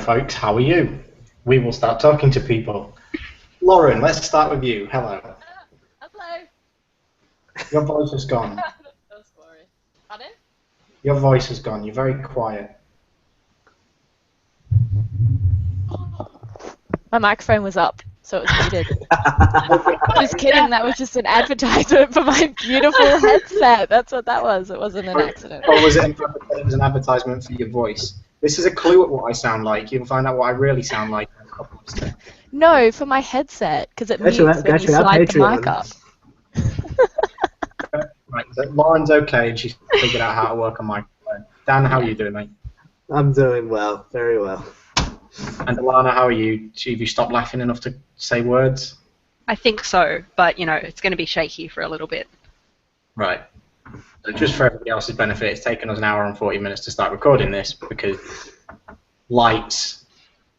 folks, how are you? We will start talking to people. Lauren, let's start with you. Hello. Hello. Your voice has gone. That's boring. Pardon? Your voice has gone. You're very quiet. My microphone was up, so it was muted. Just kidding, that was just an advertisement for my beautiful headset. That's what that was. It wasn't an accident. Or was it an advertisement for your voice? This is a clue at what I sound like. You'll find out what I really sound like in a couple of steps. No, for my headset, because it mutes when you slide the mic up. Right, so Lauren's okay, and she's figured out how to work a microphone. Dan, how are you doing, mate? I'm doing well, very well. And Alana, how are you? Have you stopped laughing enough to say words? I think so, but you know, it's going to be shaky for a little bit. Right. So just for everybody else's benefit, it's taken us an hour and 40 minutes to start recording this because lights,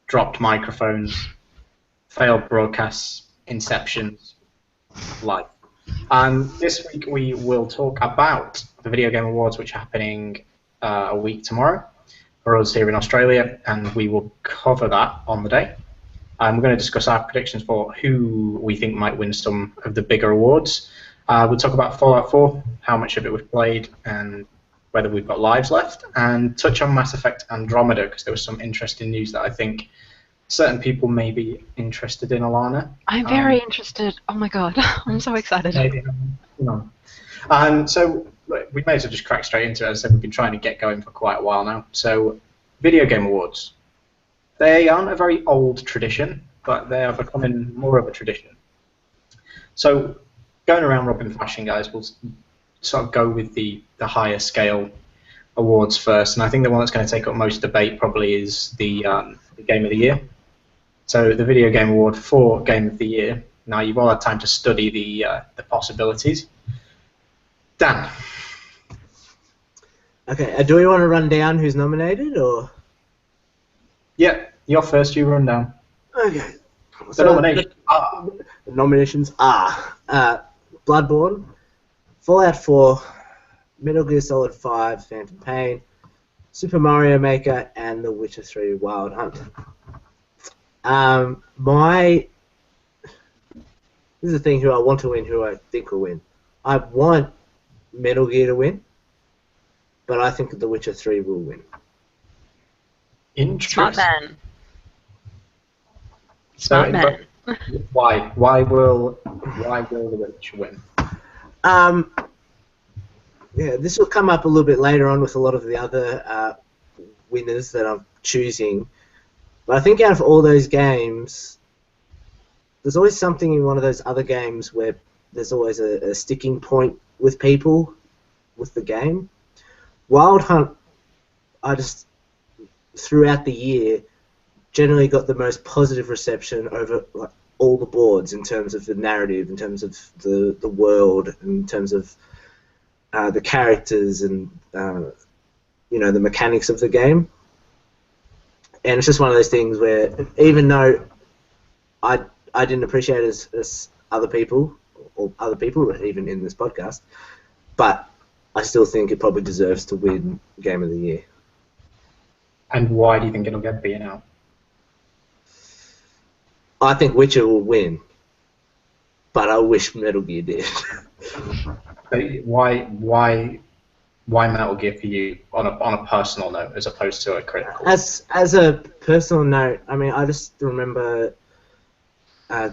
dropped microphones, failed broadcasts, inceptions, life. This week we will talk about the Video Game Awards, which are happening a week tomorrow for us here in Australia, and we will cover that on the day. We're going to discuss our predictions for who we think might win some of the bigger awards. We'll talk about Fallout 4, how much of it we've played, and whether we've got lives left, and touch on Mass Effect Andromeda, because there was some interesting news that I think certain people may be interested in, Alana. I'm very interested. Oh my god, I'm so excited. Maybe, so we may as well just crack straight into it. As I said, we've been trying to get going for quite a while now. So, Video Game Awards. They aren't a very old tradition, but they are becoming more of a tradition. So, going around robin fashion, guys, we'll sort of go with the higher scale awards first. And I think the one that's going to take up most debate probably is the Game of the Year. So, the Video Game Award for Game of the Year. Now, you've all had time to study the possibilities. Dan. Okay, do we want to run down who's nominated, or? Yeah, you're first, you run down. Okay. The nominations are Bloodborne, Fallout 4, Metal Gear Solid 5, Phantom Pain, Super Mario Maker, and The Witcher 3 Wild Hunt. This is the thing, who I want to win, who I think will win. I want Metal Gear to win, but I think The Witcher 3 will win. Smart man. Smart man. Why? Why will The Witcher win? Yeah, this will come up a little bit later on with a lot of the other winners that I'm choosing. But I think out of all those games, there's always something in one of those other games where there's always a sticking point with people with the game. Wild Hunt, I just, throughout the year, generally got the most positive reception over like all the boards in terms of the narrative, in terms of the world, in terms of the characters and the mechanics of the game. And it's just one of those things where even though I didn't appreciate it as other people, or other people even in this podcast, but I still think it probably deserves to win Game of the Year. And why do you think it'll get beaten out? I think Witcher will win, but I wish Metal Gear did. Why Metal Gear for you on a personal note as opposed to a critical? As a personal note, I mean, I just remember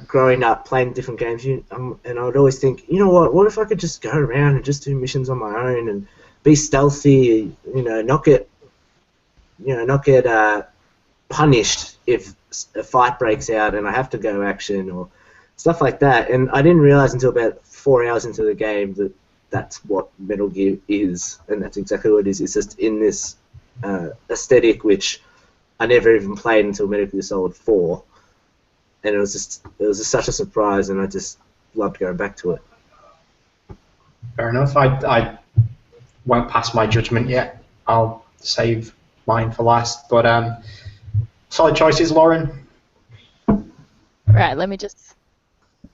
growing up playing different games, and I would always think, you know what if I could just go around and just do missions on my own and be stealthy, not get punished if a fight breaks out and I have to go action or stuff like that. And I didn't realize until about 4 hours into the game that that's what Metal Gear is, and that's exactly what it is. It's just in this aesthetic which I never even played until Metal Gear Solid 4. And it was just such a surprise, and I just loved going back to it. Fair enough. I won't pass my judgment yet. I'll save mine for last. But solid choices, Lauren. Right, let me just.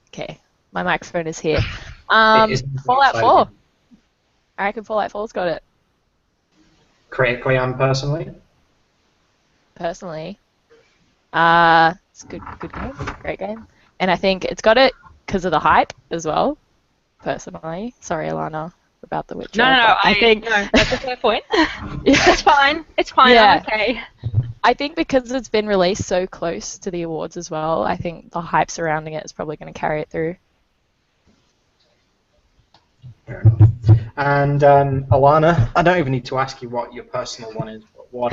Okay, my microphone is here. Fallout 4. I reckon Fallout 4's got it. Critically and personally? Personally. It's a good game, great game. And I think it's got it because of the hype as well, personally. Sorry, Alana, about The Witcher. No, I think no, that's a fair point. yeah. It's fine. It's fine. Yeah. I'm okay. I think because it's been released so close to the awards as well, I think the hype surrounding it is probably going to carry it through. Fair enough. And Alana, I don't even need to ask you what your personal one is, but what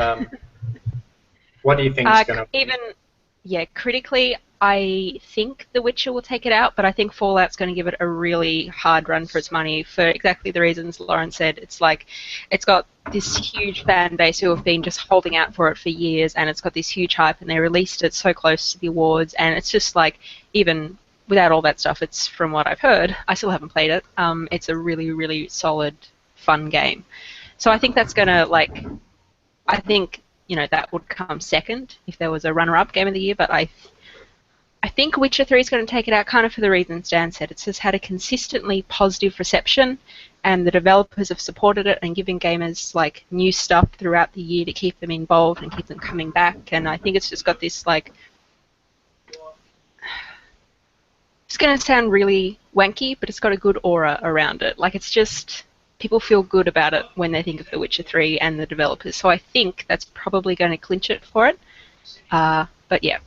do you think is going to... Critically, I think The Witcher will take it out, but I think Fallout's going to give it a really hard run for its money for exactly the reasons Lauren said. It's like, it's got this huge fan base who have been just holding out for it for years, and it's got this huge hype, and they released it so close to the awards, and it's just like, even without all that stuff, it's, from what I've heard, I still haven't played it, it's a really, really solid, fun game. So I think that's going to, like, I think, you know, that would come second if there was a runner-up Game of the Year, but I think Witcher 3 is going to take it out kind of for the reasons Dan said. It's just had a consistently positive reception, and the developers have supported it and given gamers like new stuff throughout the year to keep them involved and keep them coming back. And I think it's just got this, like, it's going to sound really wanky, but it's got a good aura around it. Like, it's just, people feel good about it when they think of The Witcher 3 and the developers. So I think that's probably going to clinch it for it. But yeah,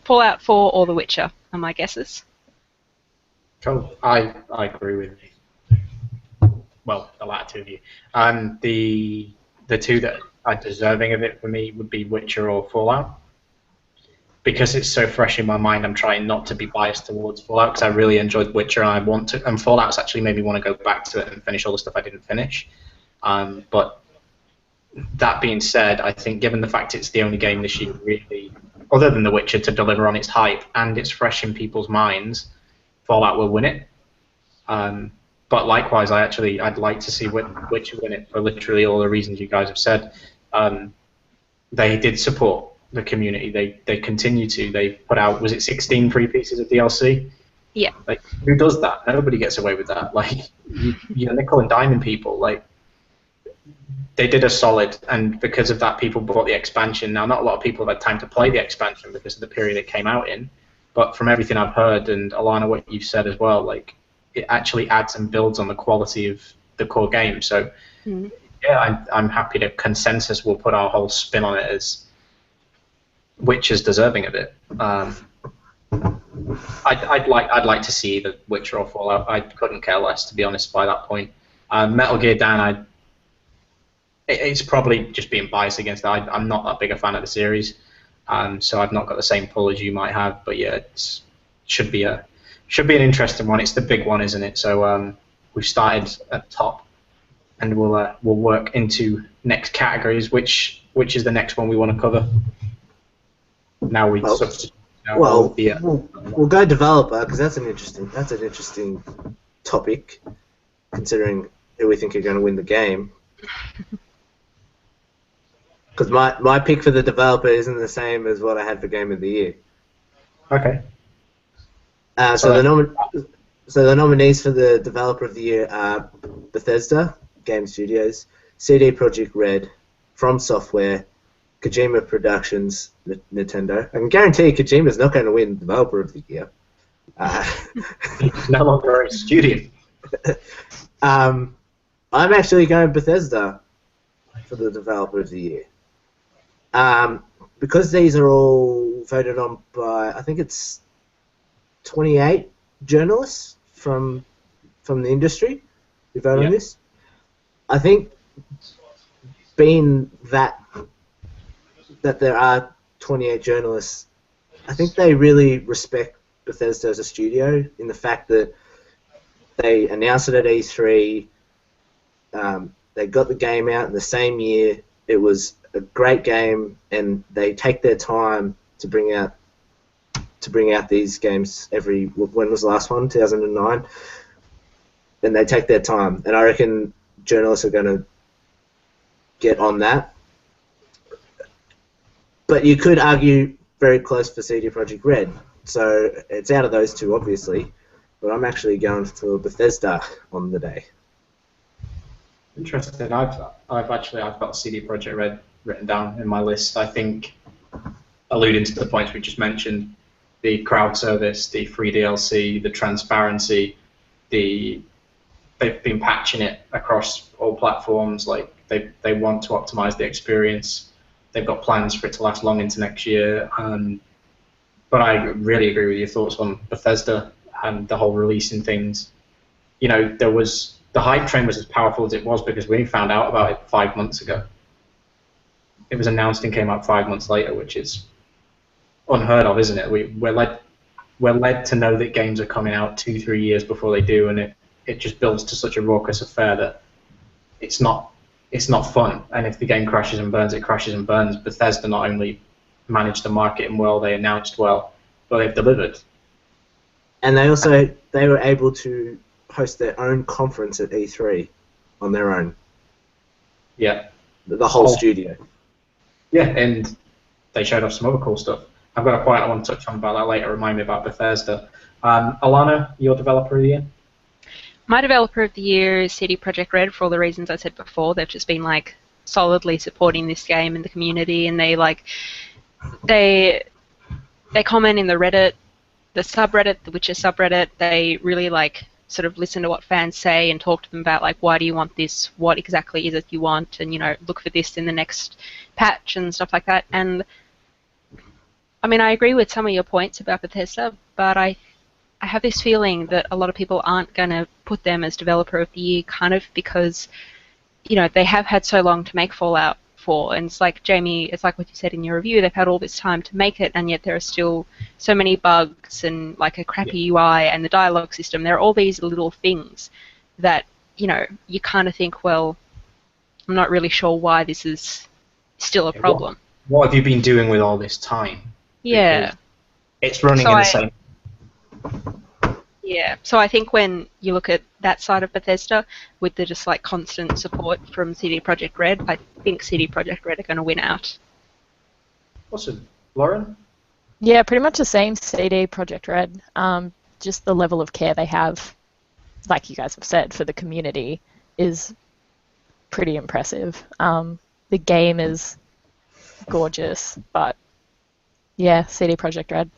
Fallout 4 or The Witcher are my guesses. Cool. I agree with well, the latter two of you. The two that are deserving of it for me would be Witcher or Fallout. Because it's so fresh in my mind, I'm trying not to be biased towards Fallout because I really enjoyed Witcher and I want to. And Fallout's actually made me want to go back to it and finish all the stuff I didn't finish. But that being said, I think given the fact it's the only game this year really, other than The Witcher, to deliver on its hype and it's fresh in people's minds, Fallout will win it. But likewise, I'd like to see Witcher win it for literally all the reasons you guys have said. They did support the community. They continue to. They put out, was it 16 free pieces of DLC? Yeah. Like, who does that? Nobody gets away with that. Like, you're nickel and diming people. Like, they did a solid, and because of that, people bought the expansion. Now, not a lot of people have had time to play the expansion because of the period it came out in, but from everything I've heard, and Alana, what you've said as well, like, it actually adds and builds on the quality of the core game. So, yeah, I'm happy to consensus. We'll put our whole spin on it as Witcher's deserving of it. I'd like to see the Witcher or Fallout. I couldn't care less, to be honest, by that point. Metal Gear Dan, it's probably just being biased against that. I'm not that big a fan of the series, so I've not got the same pull as you might have. But yeah, it should be an interesting one. It's the big one, isn't it? So we've started at the top, and we'll work into next categories. Which is the next one we want to cover? Now we substitute. We'll go developer because that's an interesting topic, considering who we think are going to win the game. Because my pick for the developer isn't the same as what I had for Game of the Year. Okay. So the nominees for the developer of the year are Bethesda Game Studios, CD Projekt Red, From Software, Kojima Productions, Nintendo. I can guarantee Kojima's not going to win Developer of the Year. No longer a studio. I'm actually going Bethesda for the Developer of the Year. Because these are all voted on by, I think it's 28 journalists from the industry who vote on this. I think being that there are 28 journalists, I think they really respect Bethesda as a studio in the fact that they announced it at E3, they got the game out in the same year, it was a great game, and they take their time to bring out these games when was the last one? 2009? And they take their time, and I reckon journalists are going to get on that. But you could argue very close for CD Projekt Red. So it's out of those two, obviously. But I'm actually going for Bethesda on the day. Interesting. I've got CD Projekt Red written down in my list. I think alluding to the points we just mentioned, the crowd service, the free DLC, the transparency, they've been patching it across all platforms. Like they want to optimize the experience. They've got plans for it to last long into next year. But I really agree with your thoughts on Bethesda and the whole releasing things. You know, the hype train was as powerful as it was because we found out about it 5 months ago. It was announced and came out 5 months later, which is unheard of, isn't it? We're led to know that games are coming out 2-3 years before they do, and it just builds to such a raucous affair that it's not fun. And if the game crashes and burns, it crashes and burns. Bethesda not only managed the marketing well, they announced well, but they've delivered. And they were able to host their own conference at E03 on their own. Yeah. The whole studio. Yeah, and they showed off some other cool stuff. I've got a point I want to touch on about that later. Remind me about Bethesda. Alana, your developer of the year? My developer of the year is CD Projekt Red for all the reasons I said before. They've just been like solidly supporting this game and the community, and they comment in the Reddit, the subreddit, the Witcher subreddit. They really like sort of listen to what fans say and talk to them about like, why do you want this? What exactly is it you want? And, you know, look for this in the next patch and stuff like that. And I mean, I agree with some of your points about Bethesda, but I have this feeling that a lot of people aren't going to put them as developer of the year, kind of because, you know, they have had so long to make Fallout 4, and it's like, Jamie, it's like what you said in your review, they've had all this time to make it, and yet there are still so many bugs and like a crappy UI and the dialogue system. There are all these little things that, you know, you kind of think, well, I'm not really sure why this is still a problem. What have you been doing with all this time? Yeah. Because it's running in the same... Yeah, so I think when you look at that side of Bethesda, with the just like constant support from CD Projekt Red, I think CD Projekt Red are going to win out. Awesome. Lauren? Yeah, pretty much the same. CD Projekt Red. Just the level of care they have, like you guys have said, for the community is pretty impressive. The game is gorgeous, but yeah, CD Projekt Red.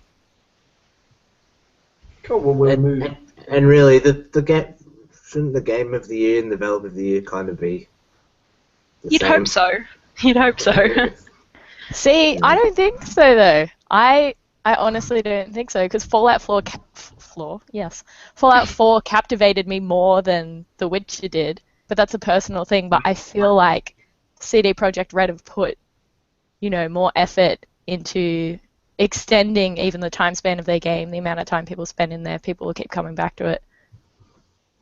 Cool, well, we'll move. And really, shouldn't the game of the year and the developer of the year kind of be the You'd same? hope so. You'd hope so. See, I don't think so though. I honestly don't think so, because Fallout 4 captivated me more than The Witcher did. But that's a personal thing. But I feel like CD Projekt Red have put, you know, more effort into extending even the time span of their game, the amount of time people spend in there. People will keep coming back to it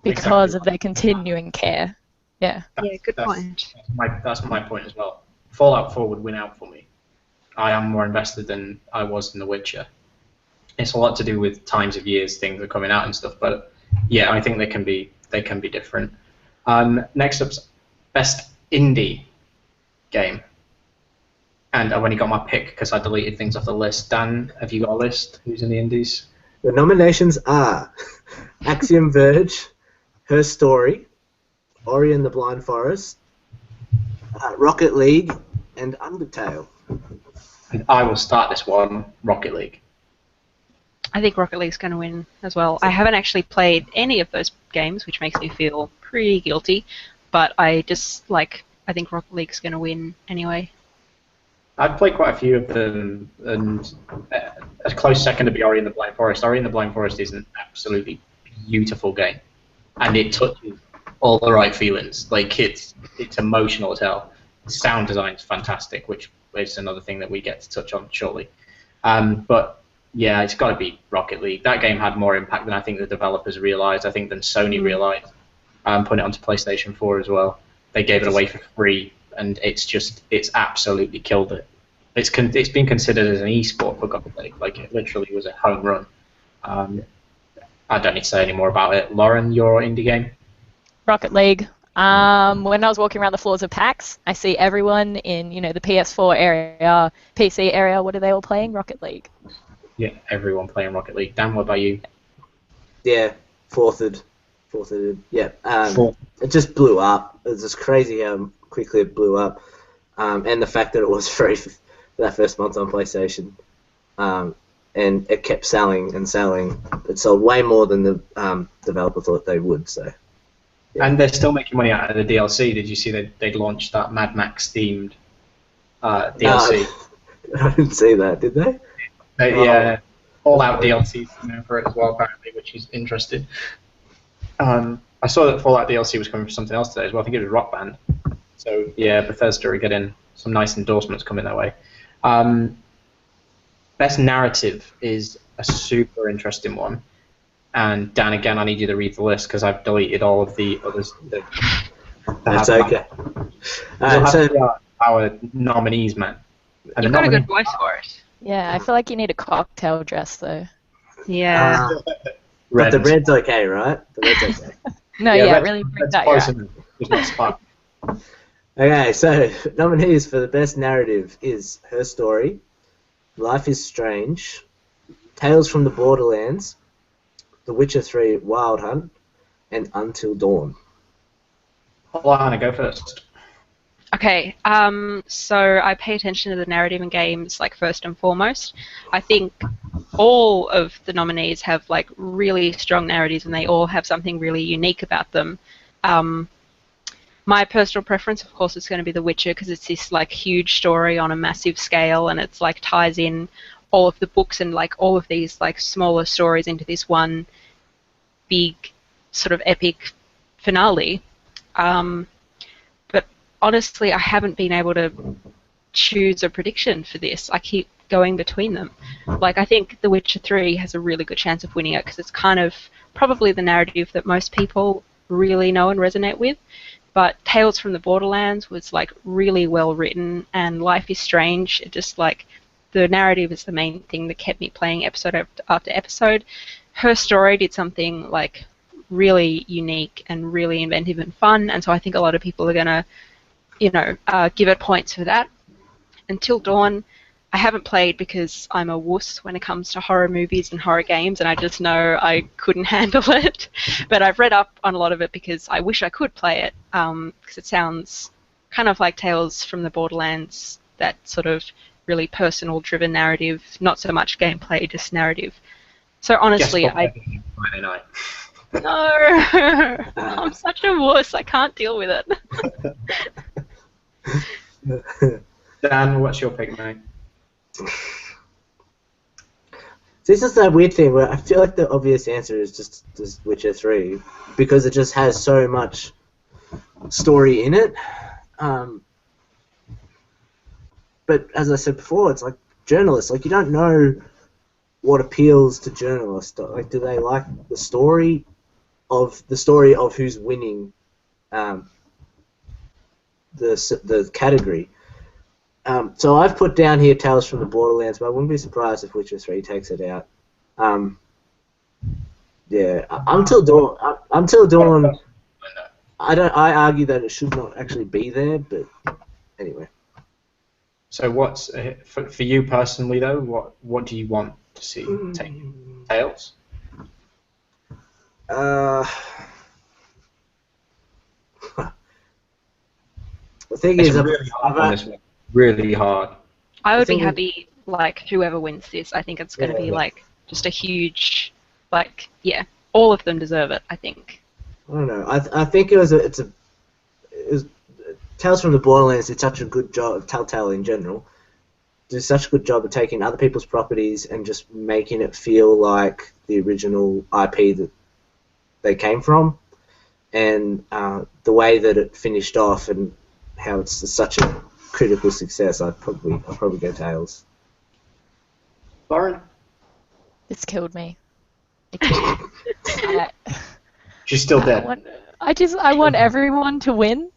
because of their continuing care. Yeah. Yeah, good point. That's my point as well. Fallout 4 would win out for me. I am more invested than I was in The Witcher. It's a lot to do with times of years things are coming out and stuff, but yeah, I think they can be different. Next up's best indie game. And I've only got my pick because I deleted things off the list. Dan, have you got a list? Who's in the indies? The nominations are Axiom Verge, Her Story, Ori and the Blind Forest, Rocket League, and Undertale. And I will start this one, Rocket League. I think Rocket League's going to win as well. I haven't actually played any of those games, which makes me feel pretty guilty, but I think Rocket League's going to win anyway. I've played quite a few of them, and a close second to be Ori and the Blind Forest. Ori and the Blind Forest is an absolutely beautiful game, and it touches all the right feelings. Like, it's emotional as hell. Sound design is fantastic, which is another thing that we get to touch on shortly. But yeah, it's got to be Rocket League. That game had more impact than I think the developers realized. I think than Sony realized. Putting it onto PlayStation 4 as well. They gave it away for free, and it's absolutely killed it. It's been considered as an esport, for God's sake. Like, it literally was a home run. I don't need to say any more about it. Lauren, your indie game? Rocket League. When I was walking around the floors of PAX, I see everyone in, you know, the PS4 area, PC area. What are they all playing? Rocket League. Yeah, everyone playing Rocket League. Dan, what about you? Yeah, fourthed. Yeah. It just blew up. It was just crazy how quickly it blew up, and the fact that it was that first month on PlayStation, and it kept selling and selling. It sold way more than the developer thought they would. So. Yeah. And they're still making money out of the DLC. Did you see they'd launched that Mad Max themed DLC? No, I didn't see that. Did they? Yeah, all-out DLC for it as well, apparently, which is interesting. I saw that Fallout DLC was coming for something else today as well. I think it was Rock Band. So yeah, Bethesda are getting some nice endorsements coming their way. Best narrative is a super interesting one. And Dan, again, I need you to read the list because I've deleted all of the others. That's okay. So our nominees, man. And You've got a good voice for it. Yeah, I feel like you need a cocktail dress though. Yeah. But the red's okay, right? The red's okay. No, really bring that out. It's not spot. Okay, so nominees for the best narrative is Her Story, Life is Strange, Tales from the Borderlands, The Witcher 3 Wild Hunt, and Until Dawn. Lana, go first. Okay, so I pay attention to the narrative in games, like, first and foremost. I think all of the nominees have, like, really strong narratives, and they all have something really unique about them. My personal preference, of course, is going to be The Witcher, because it's this, like, huge story on a massive scale, and it's, like, ties in all of the books and, like, all of these, like, smaller stories into this one big sort of epic finale. But honestly, I haven't been able to choose a prediction for this. I keep going between them. Like, I think The Witcher 3 has a really good chance of winning it because it's kind of probably the narrative that most people really know and resonate with. But Tales from the Borderlands was, like, really well written, and Life is Strange, it just, like, the narrative is the main thing that kept me playing episode after episode. Her Story did something, like, really unique and really inventive and fun, and so I think a lot of people are going to, give it points for that. Until Dawn, I haven't played because I'm a wuss when it comes to horror movies and horror games, and I just know I couldn't handle it. But I've read up on a lot of it because I wish I could play it, because it sounds kind of like Tales from the Borderlands, that sort of really personal-driven narrative, not so much gameplay, just narrative. So honestly, Friday night. No, I'm such a wuss. I can't deal with it. Dan, what's your pick, mate? This is that weird thing where I feel like the obvious answer is just Witcher 3 because it just has so much story in it. But as I said before, it's like journalists. Like, you don't know what appeals to journalists. Like, do they like the story of who's winning the category? So I've put down here Tales from the Borderlands, but I wouldn't be surprised if Witcher 3 takes it out. Until Dawn. I argue that it should not actually be there, but anyway. So what's for you personally though? What do you want to see take Tales? The thing It's is, really hard on this one. Really hard. I would be happy, like, whoever wins this. I think it's going to be, Yeah. like, just a huge, like, yeah, all of them deserve it, I think. I don't know. I think it was Tales from the Borderlands did such a good job, Telltale in general, did such a good job of taking other people's properties and just making it feel like the original IP that they came from, and the way that it finished off and how it's such a critical success. I'd probably go Tales. Lauren? It's killed me. It killed me. She's still dead. I want everyone to win.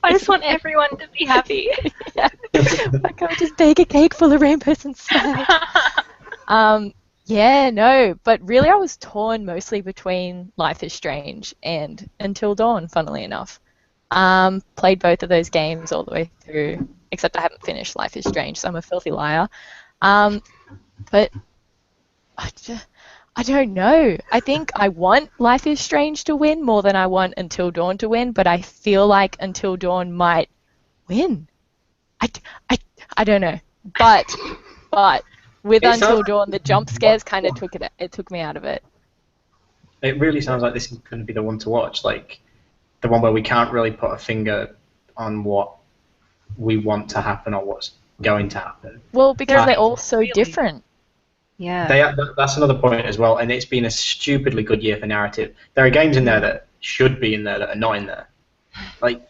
I just want everyone to be happy. Yeah. I can't just bake a cake full of rainbows inside. Yeah, no, but really I was torn mostly between Life is Strange and Until Dawn, funnily enough. Played both of those games all the way through, except I haven't finished Life is Strange, so I'm a filthy liar. But I don't know. I think I want Life is Strange to win more than I want Until Dawn to win, but I feel like Until Dawn might win. I don't know. But with It Until sounds Dawn, the jump scares kind of took me out of it. It really sounds like this is going to be the one to watch, like the one where we can't really put a finger on what we want to happen or what's going to happen. Well, because they're all so Really? different. Yeah. That's another point as well, and it's been a stupidly good year for narrative. There are games in there that should be in there that are not in there. Like,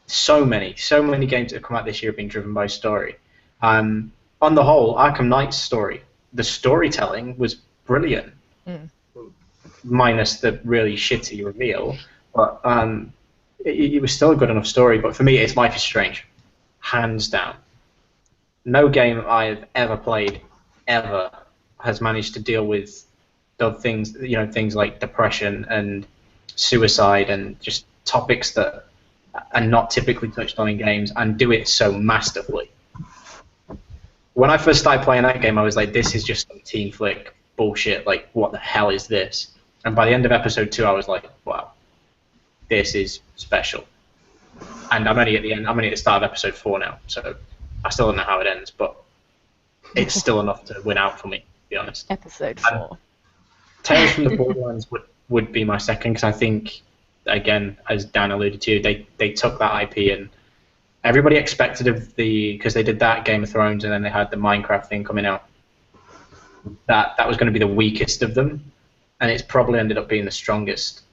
so many games that have come out this year have been driven by story. On the whole, Arkham Knight's story, the storytelling was brilliant, minus the really shitty reveal. But it was still a good enough story. But for me, it's Life is Strange, hands down. No game I've ever played ever has managed to deal with the things, things like depression and suicide and just topics that are not typically touched on in games, and do it so masterfully. When I first started playing that game, I was like, this is just some teen flick bullshit, like, what the hell is this? And by the end of episode 2, I was like, wow, this is special. And I'm only at the start of episode 4 now, so I still don't know how it ends, but it's still enough to win out for me, to be honest. Episode 4. Tales from the Borderlands would be my second, because I think, again, as Dan alluded to, they took that IP and everybody expected because they did that Game of Thrones and then they had the Minecraft thing coming out, that was going to be the weakest of them, and it's probably ended up being the strongest.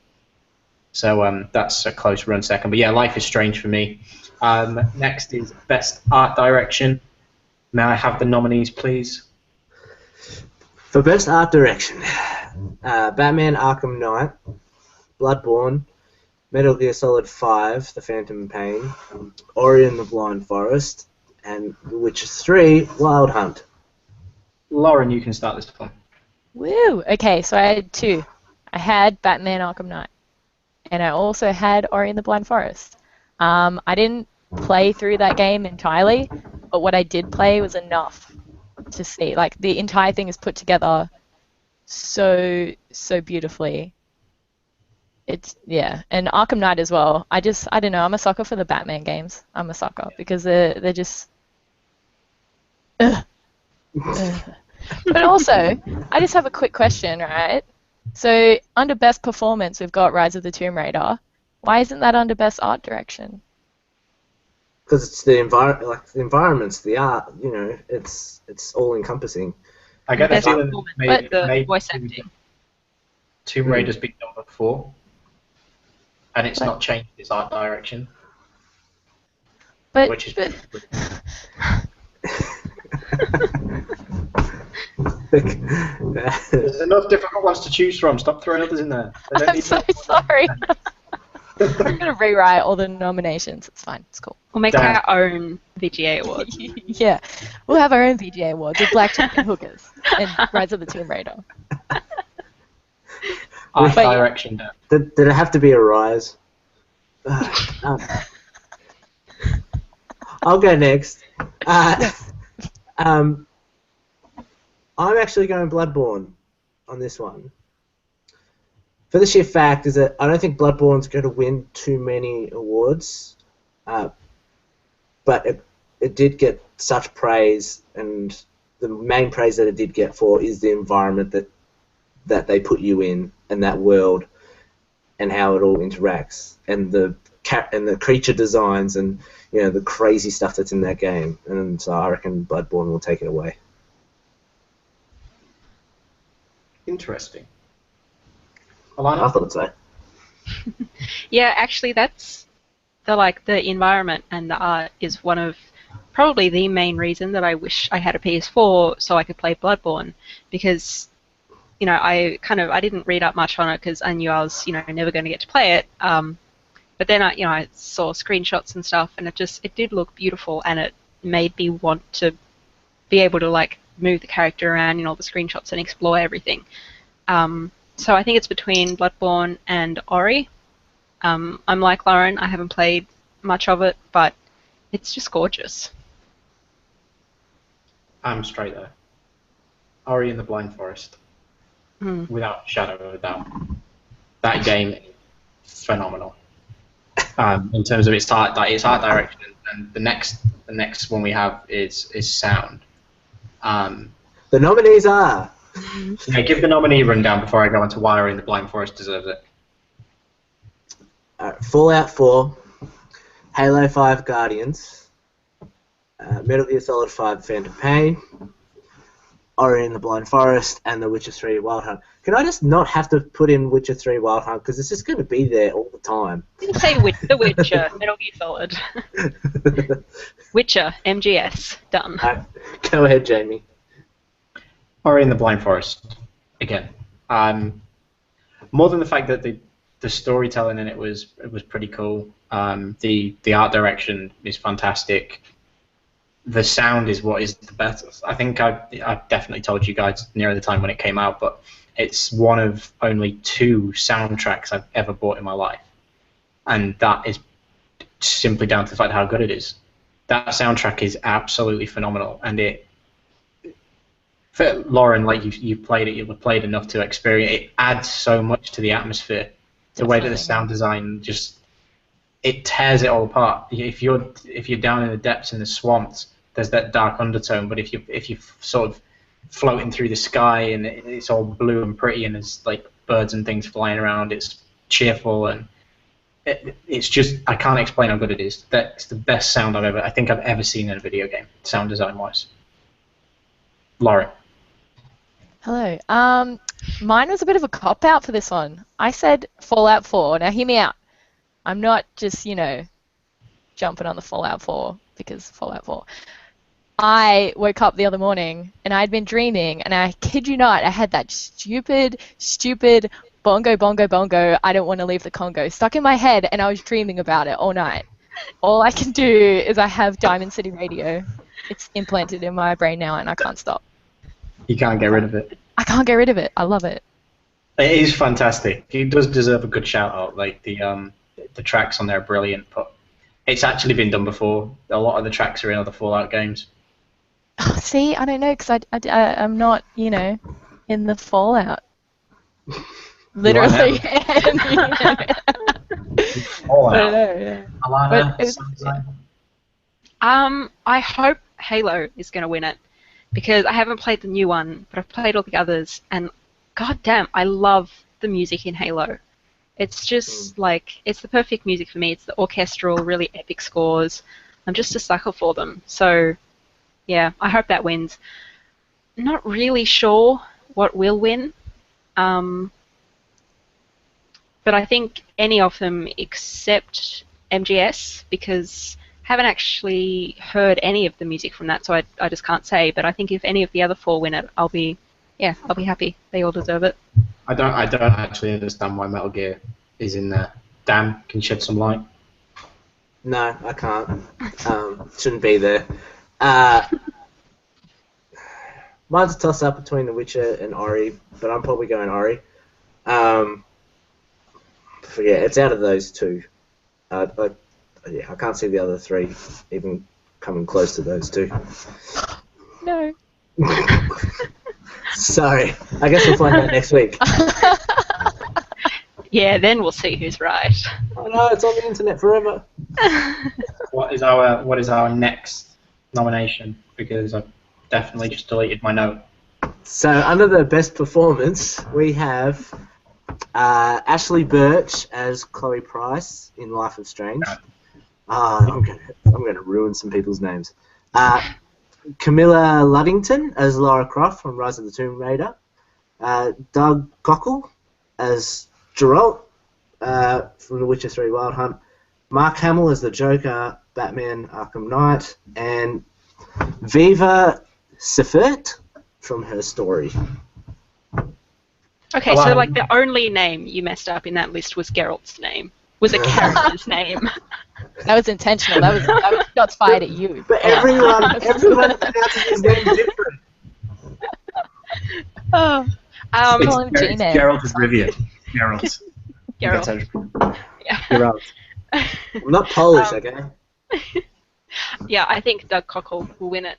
So that's a close run second. But yeah, Life is Strange for me. Next is Best Art Direction. May I have the nominees, please? For Best Art Direction, Batman Arkham Knight, Bloodborne, Metal Gear Solid 5, The Phantom Pain, Ori and the Blind Forest, and The Witcher 3, Wild Hunt. Lauren, you can start this one. Woo! Okay, so I had 2. I had Batman Arkham Knight, and I also had Ori and the Blind Forest. I didn't play through that game entirely, but what I did play was enough to see. Like, the entire thing is put together so beautifully. And Arkham Knight as well. I don't know, I'm a sucker for the Batman games. I'm a sucker because they're just But also, I just have a quick question, right? So under Best Performance, we've got Rise of the Tomb Raider. Why isn't that under Best Art Direction? Because it's the environments, the art. It's all encompassing. I get the Best feeling performance, but the voice acting. Tomb Raider's been done before, and it's not changed its art direction. But which is There's enough difficult ones to choose from. Stop throwing others in there. I'm so sorry. We're going to rewrite all the nominations. It's fine. It's cool. We'll make our own VGA awards. Yeah. We'll have our own VGA awards with Blackjack and Hookers and Rise of the Tomb Raider. Art direction. Did it have to be a rise? I'll go next. I'm actually going Bloodborne on this one. For the sheer fact is that I don't think Bloodborne's going to win too many awards, but it did get such praise, and the main praise that it did get for is the environment that they put you in, and that world, and how it all interacts, and the creature designs, and the crazy stuff that's in that game. And so I reckon Bloodborne will take it away. Interesting. I thought so. Yeah, actually, that's the environment and the art is one of probably the main reason that I wish I had a PS4 so I could play Bloodborne, because I didn't read up much on it because I knew I was never going to get to play it. But then I saw screenshots and stuff, and it did look beautiful, and it made me want to be able to move the character around in all the screenshots and explore everything. So I think it's between Bloodborne and Ori. I'm like Lauren, I haven't played much of it, but it's just gorgeous. I'm straight there. Ori and the Blind Forest. Without a shadow of a doubt. That game is phenomenal. In terms of its art direction and the next one we have is sound. The nominees are... Yeah, give the nominee rundown before I go on to why The Blind Forest deserves it. Fallout 4, Halo 5 Guardians, Metal Gear Solid 5 Phantom Pain, Ori and the Blind Forest, and The Witcher 3 Wild Hunt. Can I just not have to put in Witcher 3 Wild Hunt, because it's just going to be there all the time? You say The Witcher, Metal Gear Solid. Witcher, MGS, done. Go ahead, Jamie. Ori and the Blind Forest, again. More than the fact that the storytelling in it was pretty cool. The art direction is fantastic. The sound is what is the best. I think I definitely told you guys near the time when it came out, but it's one of only 2 soundtracks I've ever bought in my life, and that is simply down to the fact how good it is. That soundtrack is absolutely phenomenal, and for Lauren, like you played it, you've played enough to experience it. Adds so much to the atmosphere. The way that the sound design just it tears it all apart. If you're down in the depths in the swamps, there's that dark undertone. But if you sort of floating through the sky and it's all blue and pretty and there's like birds and things flying around, it's cheerful and it's just I can't explain how good it is. That's the best sound I think I've ever seen in a video game, sound design wise. Lauren. Hello. Mine was a bit of a cop-out for this one. I said Fallout 4. Now, hear me out. I'm not just, jumping on the Fallout 4 because Fallout 4. I woke up the other morning, and I'd been dreaming, and I kid you not, I had that stupid bongo, bongo, bongo, I don't want to leave the Congo stuck in my head, and I was dreaming about it all night. All I can do is I have Diamond City Radio. It's implanted in my brain now, and I can't stop. You can't get rid of it. I can't get rid of it. I love it. It is fantastic. It does deserve a good shout out. Like the tracks on there are brilliant, but it's actually been done before. A lot of the tracks are in other Fallout games. Oh, see, I don't know because I'm not in the Fallout. Literally. Fallout. I don't know. Yeah. Alana, I hope Halo is going to win it. Because I haven't played the new one, but I've played all the others, and goddamn, I love the music in Halo. It's just it's the perfect music for me. It's the orchestral, really epic scores. I'm just a sucker for them. So, yeah, I hope that wins. Not really sure what will win, but I think any of them except MGS, because haven't actually heard any of the music from that, so I just can't say. But I think if any of the other 4 win it, I'll be happy. They all deserve it. I don't actually understand why Metal Gear is in there. Dan, can you shed some light? No, I can't. Shouldn't be there. Mine's a toss-up between The Witcher and Ori, but I'm probably going Ori. Forget it's out of those 2. I can't see the other 3 even coming close to those 2. No. Sorry. I guess we'll find out next week. Yeah, then we'll see who's right. Oh no, it's on the internet forever. What is our next nomination? Because I've definitely just deleted my note. So under the best performance, we have Ashley Birch as Chloe Price in Life of Strange. No. I'm gonna ruin some people's names. Camilla Luddington as Lara Croft from Rise of the Tomb Raider. Doug Cockle as Geralt from The Witcher 3 Wild Hunt. Mark Hamill as the Joker, Batman Arkham Knight, and Viva Seifert from Her Story. Okay, so the only name you messed up in that list was Geralt's name. Was a character's name. That was intentional. That was shots fired at you. But everyone pronounces his name different. It's Geralt of Rivia. Geralt. Yeah. Geralt. I'm not Polish, okay? Yeah, I think Doug Cockle will win it.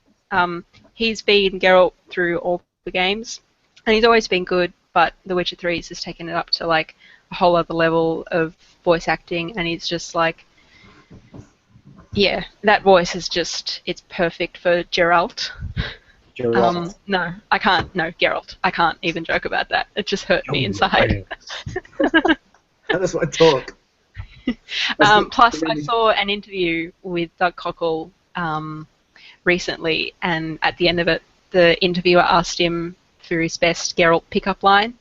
He's been Geralt through all the games, and he's always been good, but The Witcher 3 has just taken it up to a whole other level of voice acting, and he's just Yeah, that voice is it's perfect for Geralt. Geralt. No, I can't. No, Geralt. I can't even joke about that. It just hurt me inside. How does one talk? Plus, I saw an interview with Doug Cockle recently, and at the end of it, the interviewer asked him for his best Geralt pickup line,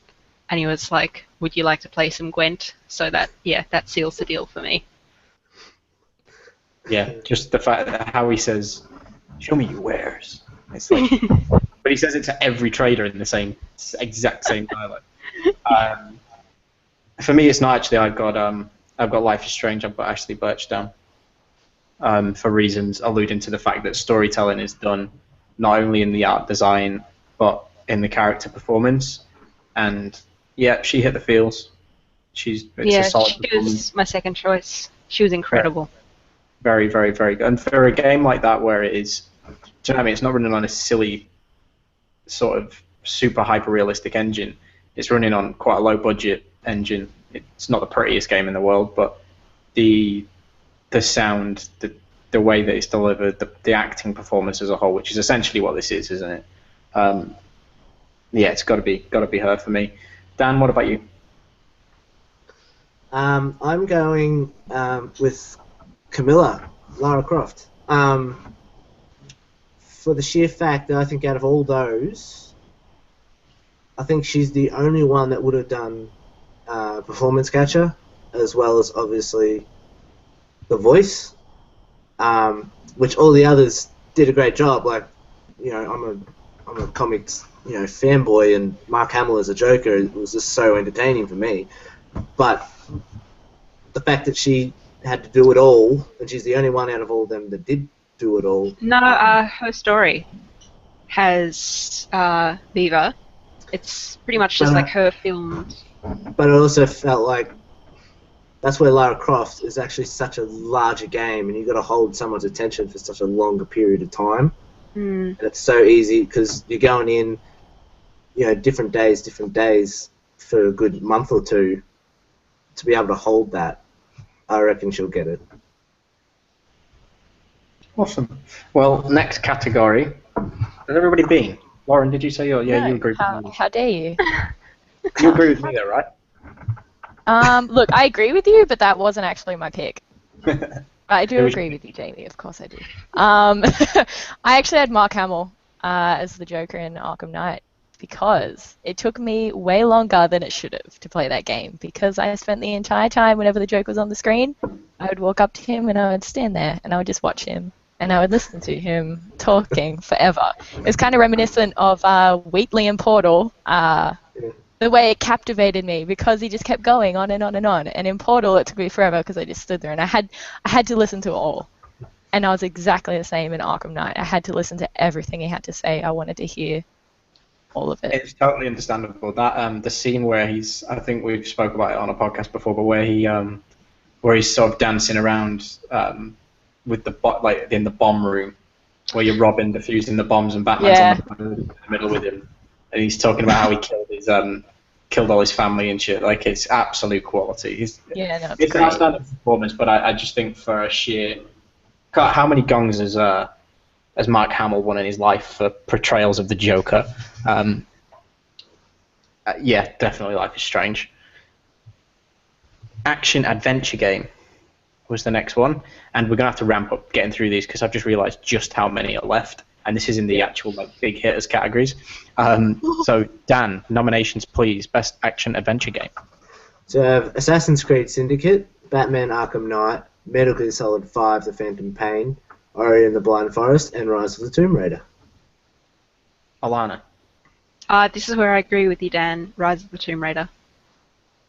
and he was like, "Would you like to play some Gwent?" So that seals the deal for me. Yeah, just the fact that how he says, "Show me your wares." It's like, but he says it to every trader in the exact same dialect. For me, it's not actually. I've got Life is Strange. I've got Ashley Birch down. For reasons alluding to the fact that storytelling is done not only in the art design but in the character performance. And yeah, she hit the feels. It's a solid she performance. was my second choice. She was incredible. Very, very, very good. And for a game like that where it is, do you know what I mean? It's not running on a silly sort of super hyper realistic engine. It's running on quite a low budget engine. It's not the prettiest game in the world, but the sound, the way that it's delivered, the acting performance as a whole, which is essentially what this is, isn't it? Yeah, it's got to be her for me. Dan, what about you? I'm going with Camilla, Lara Croft. For the sheer fact that I think out of all those, I think she's the only one that would have done performance capture, as well as obviously the voice, which all the others did a great job. Like, I'm a comics fanboy, and Mark Hamill as a Joker was just so entertaining for me. But the fact that she had to do it all, and she's the only one out of all of them that did do it all. No, her story has Viva. It's pretty much just like her filmed. But it also felt like that's where Lara Croft is actually such a larger game, and you've got to hold someone's attention for such a longer period of time. And it's so easy because you're going in, different days for a good month or two to be able to hold that. I reckon she'll get it. Awesome. Well, next category. Has everybody been? Lauren, did you say you agree with me? How dare you? You agree with me though, right? Look, I agree with you, but that wasn't actually my pick. I do agree with you, Jamie. Of course I do. I actually had Mark Hamill as the Joker in Arkham Knight because it took me way longer than it should have to play that game because I spent the entire time whenever the Joker was on the screen, I would walk up to him and I would stand there and I would just watch him and I would listen to him talking forever. It was kind of reminiscent of Wheatley and Portal, the way it captivated me because he just kept going on and on and on. And in Portal, it took me forever because I just stood there and I had to listen to it all. And I was exactly the same in Arkham Knight. I had to listen to everything he had to say. I wanted to hear all of it. It's totally understandable. That the scene where I think we've spoke about it on a podcast before, but where he's sort of dancing around with in the bomb room, where you're robbing, defusing the bombs, and Batman's in the middle with him, and he's talking about how he killed all his family and shit. Like, it's absolute quality. It's an outstanding performance, but I just think for a sheer, God, how many gongs has Mark Hamill won in his life for portrayals of the Joker? Yeah, definitely Life is Strange. Action adventure game was the next one, and we're gonna have to ramp up getting through these because I've just realised just how many are left, and this is in the actual big hitters categories. So Dan, nominations please. Best action adventure game. So I have Assassin's Creed Syndicate, Batman Arkham Knight, Metal Gear Solid 5: The Phantom Pain, Ori and the Blind Forest, and Rise of the Tomb Raider. Alana. This is where I agree with you, Dan. Rise of the Tomb Raider.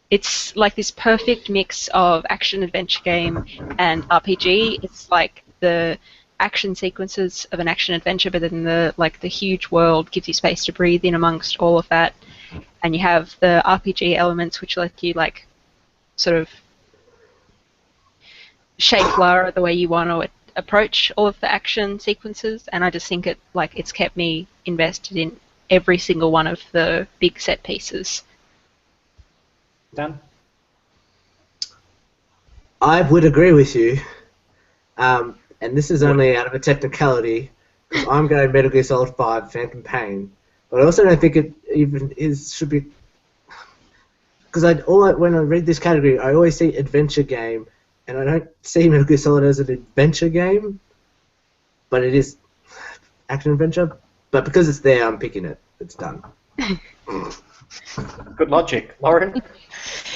It's like this perfect mix of action-adventure game and RPG. It's like the action sequences of an action-adventure, but then the huge world gives you space to breathe in amongst all of that. And you have the RPG elements which let you sort of shape Lara the way you want to approach all of the action sequences. And I just think it's kept me invested in every single one of the big set pieces. Dan? I would agree with you. And and this is only out of a technicality, because I'm going Metal Gear Solid 5 Phantom Pain, but I also don't think it even should be, because when I read this category, I always see adventure game, and I don't see Metal Gear Solid as an adventure game, but it is action adventure. But because it's there, I'm picking it. It's done. Good logic, Lauren.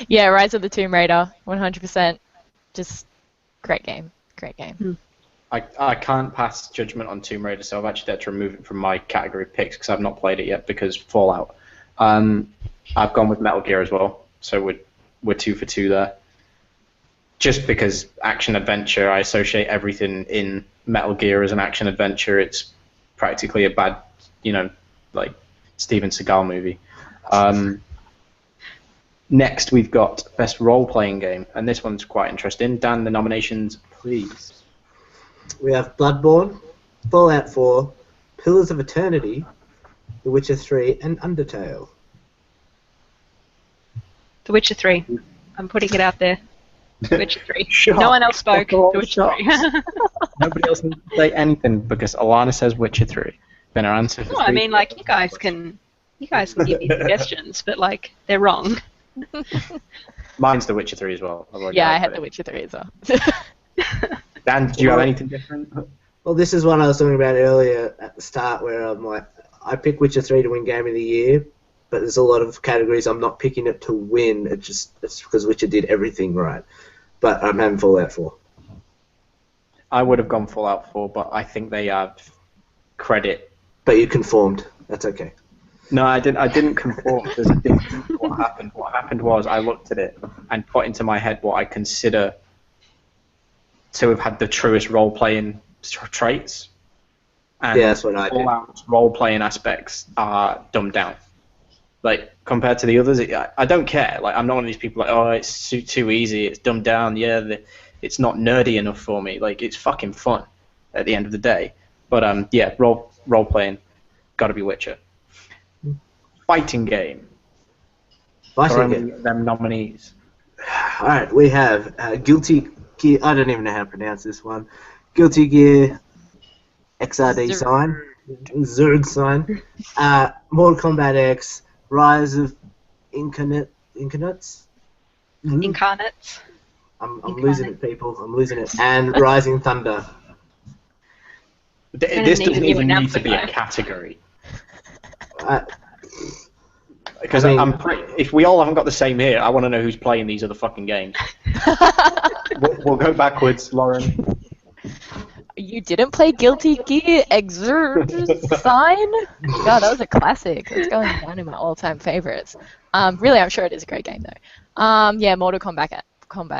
Yeah, Rise of the Tomb Raider, 100%. Just great game. Great game. I can't pass judgment on Tomb Raider, so I've actually had to remove it from my category of picks because I've not played it yet because Fallout. I've gone with Metal Gear as well, so we're 2 for 2 there. Just because action adventure, I associate everything in Metal Gear as an action adventure. It's practically a bad, like Steven Seagal movie. Next, we've got Best Role-Playing Game, and this one's quite interesting. Dan, the nominations, please. We have Bloodborne, Fallout 4, Pillars of Eternity, The Witcher 3, and Undertale. The Witcher 3. I'm putting it out there. The Witcher 3. Shots. No one else spoke. The Witcher 3. Nobody else needs to say anything because Alana says Witcher 3. Been her answer for No, I mean, like, you guys can give me suggestions, but like they're wrong. Mine's The Witcher 3 as well. Yeah, I had The Witcher 3 as well. Dan, do you have anything different? Well, this is one I was talking about earlier at the start where I'm like, I pick Witcher 3 to win Game of the Year, but there's a lot of categories I'm not picking it to win. It's because Witcher did everything right. But I'm having Fallout 4. I would have gone Fallout 4, but I think they have credit. But you conformed. That's okay. No, I didn't conform. There's a difference to what happened. What happened was I looked at it and put into my head what I consider to have had the truest role-playing traits. And yeah, that's what I did. Fallout's role-playing aspects are dumbed down. Like, compared to the others, I don't care. Like, I'm not one of these people like, oh, it's too easy, it's dumbed down, yeah, it's not nerdy enough for me. Like, it's fucking fun at the end of the day. But, yeah, role-playing, gotta be Witcher. Fighting game. Fighting game. Them nominees. Alright, we have Guilty Gear, I don't even know how to pronounce this one. Guilty Gear XRD sign. Zerg sign. Mortal Kombat X. Rise of Incarnates. Incarnates. I'm losing it, people. I'm losing it. And Rising Thunder. This doesn't even need to be a category. Because if we all haven't got the same here, I want to know who's playing these other fucking games. we'll go backwards, Lauren. You didn't play Guilty Gear Exert Sign? God, that was a classic. It's going down in my all-time favorites. Really, I'm sure it is a great game, though. Yeah, Mortal Kombat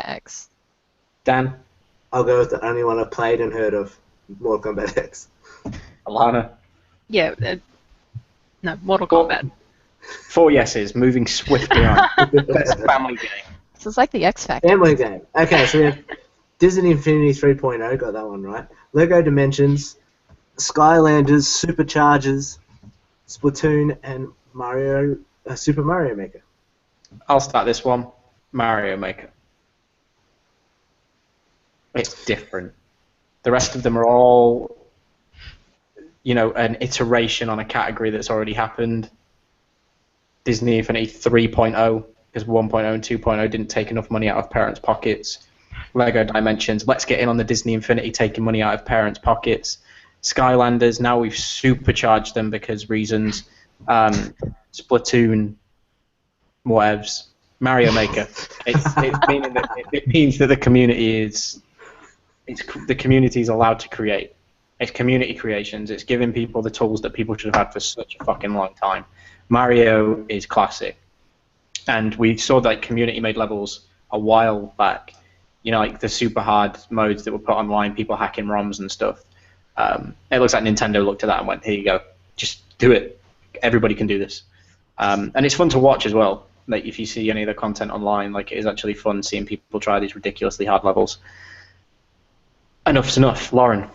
X. Dan? I'll go with the only one I've played and heard of, Mortal Kombat X. Alana? Yeah, no, Mortal Kombat. 4 yeses, moving swiftly on. Best family game. So it's like the X Factor. Family game. Okay, so we have Disney Infinity 3.0, got that one right. Lego Dimensions, Skylanders, Superchargers, Splatoon, and Super Mario Maker. I'll start this one. Mario Maker. It's different. The rest of them are all, an iteration on a category that's already happened. Disney Infinity 3.0, because 1.0 and 2.0 didn't take enough money out of parents' pockets. Lego Dimensions, let's get in on the Disney Infinity taking money out of parents' pockets. Skylanders, now we've supercharged them because reasons. Splatoon, whatevs. Mario Maker. It means that the community is allowed to create. It's community creations. It's giving people the tools that people should have had for such a fucking long time. Mario is classic. And we saw that community-made levels a while back. Like the super hard modes that were put online, people hacking ROMs and stuff. It looks like Nintendo looked at that and went, here you go, just do it. Everybody can do this. And it's fun to watch as well. Like if you see any of the content online, like it is actually fun seeing people try these ridiculously hard levels. Enough's enough. Lauren?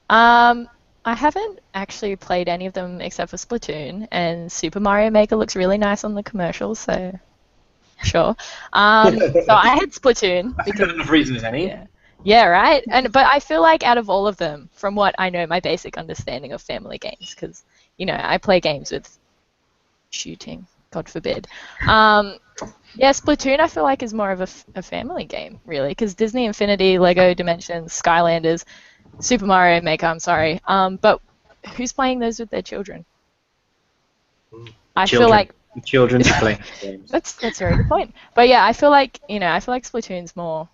I haven't actually played any of them except for Splatoon, and Super Mario Maker looks really nice on the commercials, so sure. So I had Splatoon. That's enough reason as any. Yeah, right. But I feel like out of all of them, from what I know, my basic understanding of family games, because I play games with shooting, God forbid. Yeah, Splatoon I feel like is more of a family game, really, because Disney Infinity, Lego Dimensions, Skylanders, Super Mario Maker, I'm sorry. But who's playing those with their children? I feel like children play games. that's a very good point. But yeah, I feel like Splatoon's more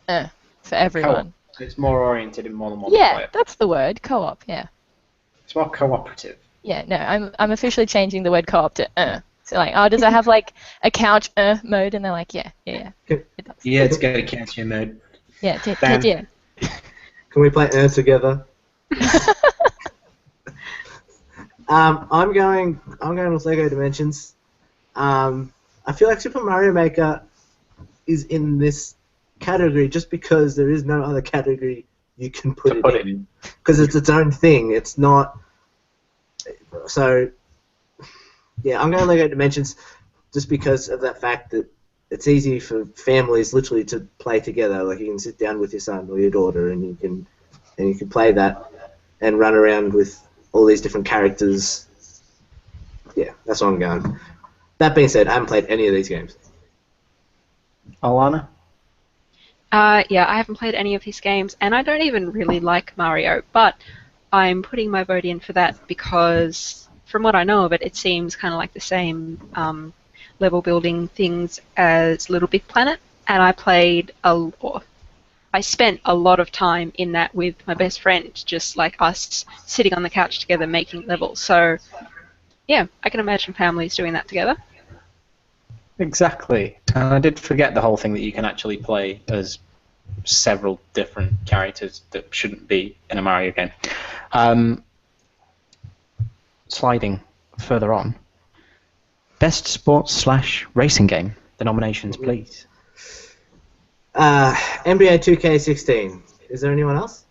for everyone. Co-op. It's more oriented in more than one Yeah, player. that's the word, co-op. Yeah. It's more cooperative. Yeah, no, I'm officially changing the word co-op to. So like, oh, does it have like a couch mode? And they're like, yeah. It does. Yeah, it's got a couch mode. Yeah, Dan. yeah. Can we play together? I'm going with Lego Dimensions. I feel like Super Mario Maker is in this category just because there is no other category you can put it in. Because it's its own thing. It's not. So, yeah, I'm going Lego Dimensions just because of that fact that it's easy for families literally to play together. Like you can sit down with your son or your daughter and you can play that and run around with all these different characters. Yeah, that's what I'm going. That being said, I haven't played any of these games. Alana? Yeah, I haven't played any of these games, and I don't even really like Mario, but I'm putting my vote in for that because, from what I know of it, it seems kind of like the same level building things as Little Big Planet, and I spent a lot of time in that with my best friend, just like us sitting on the couch together making levels. So, yeah, I can imagine families doing that together. Exactly. And I did forget the whole thing that you can actually play as several different characters that shouldn't be in a Mario game. Sliding further on. Best sports / racing game. The nominations, please. NBA 2K16. Is there anyone else?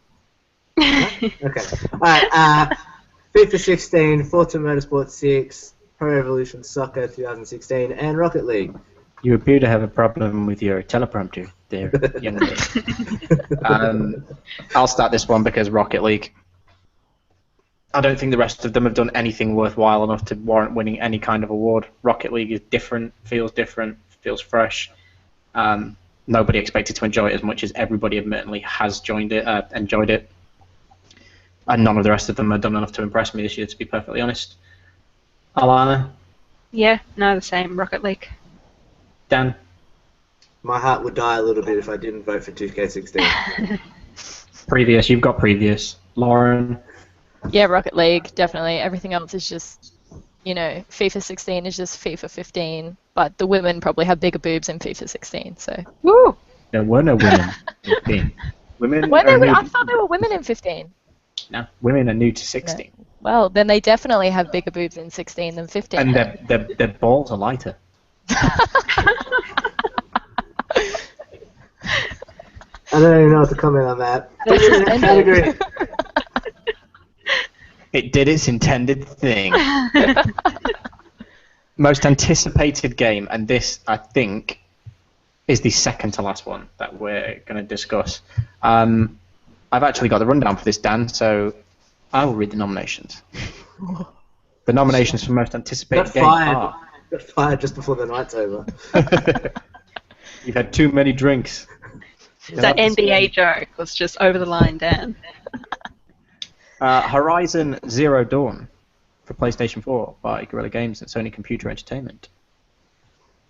No? Okay. Alright, FIFA 16, Forza Motorsport 6, Pro Evolution Soccer 2016, and Rocket League. You appear to have a problem with your teleprompter there, young lady. I'll start this one because Rocket League. I don't think the rest of them have done anything worthwhile enough to warrant winning any kind of award. Rocket League is different, feels fresh. Nobody expected to enjoy it as much as everybody admittedly has enjoyed it. And none of the rest of them have done enough to impress me this year, to be perfectly honest. Alana? Yeah, no, the same. Rocket League. Dan? My heart would die a little bit if I didn't vote for 2K16. Previous, you've got previous. Lauren? Yeah, Rocket League, definitely. Everything else is just, FIFA 16 is just FIFA 15, but the women probably have bigger boobs in FIFA 16, so. Woo! There were no women in 15. I thought there were women in 15. No, women are new to 16. No. Well, then they definitely have bigger boobs in 16 than 15. And their balls are lighter. I don't even know what to comment on that. Category. It did its intended thing. Most anticipated game, and this, I think, is the second to last one that we're going to discuss. I've actually got the rundown for this, Dan, so I will read the nominations. The nominations for most anticipated game are... Got fired just before the night's over. You've had too many drinks. That NBA joke was just over the line, Dan. Horizon Zero Dawn for PlayStation 4 by Guerrilla Games and Sony Computer Entertainment.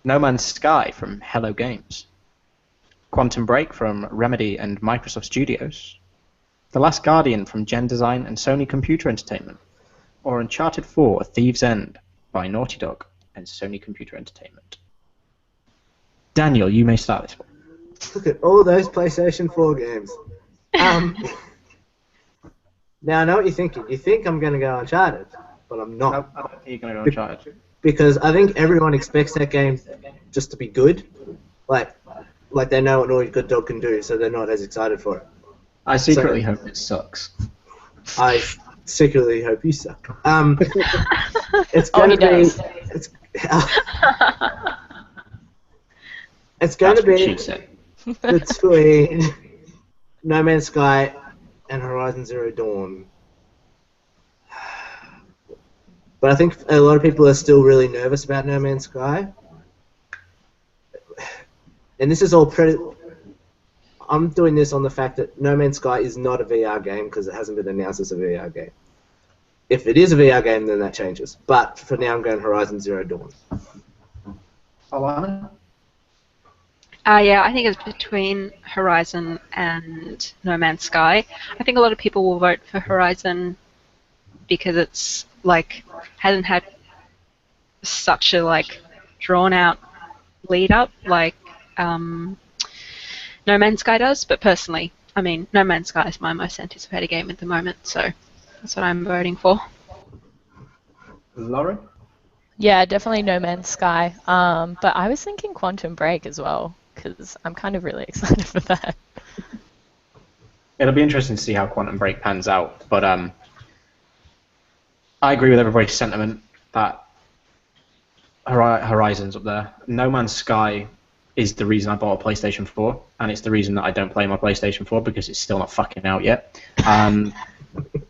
No Man's Sky from Hello Games. Quantum Break from Remedy and Microsoft Studios. The Last Guardian from Gen Design and Sony Computer Entertainment. Or Uncharted 4 Thieves' End by Naughty Dog and Sony Computer Entertainment. Daniel, you may start this one. Look at all those PlayStation 4 games. Now, I know what you're thinking. You think I'm going to go Uncharted, but I'm not. Nope, I don't think you're going to go Uncharted. Because I think everyone expects that game just to be good. Like they know what Naughty Dog can do, so they're not as excited for it. I secretly hope it sucks. I secretly hope you suck. It's going to be... It's going to be... She said. between No Man's Sky and Horizon Zero Dawn. But I think a lot of people are still really nervous about No Man's Sky. And this is all I'm doing this on the fact that No Man's Sky is not a VR game because it hasn't been announced as a VR game. If it is a VR game, then that changes. But for now, I'm going Horizon Zero Dawn. Alana? Yeah, I think it's between Horizon and No Man's Sky. I think a lot of people will vote for Horizon because it's like hasn't had such a drawn out lead up like No Man's Sky does. But personally, I mean, No Man's Sky is my most anticipated game at the moment, so that's what I'm voting for. Lauren? Yeah, definitely No Man's Sky. But I was thinking Quantum Break as well, because I'm kind of really excited for that. It'll be interesting to see how Quantum Break pans out, but I agree with everybody's sentiment that Horizon's up there. No Man's Sky is the reason I bought a PlayStation 4, and it's the reason that I don't play my PlayStation 4 because it's still not fucking out yet.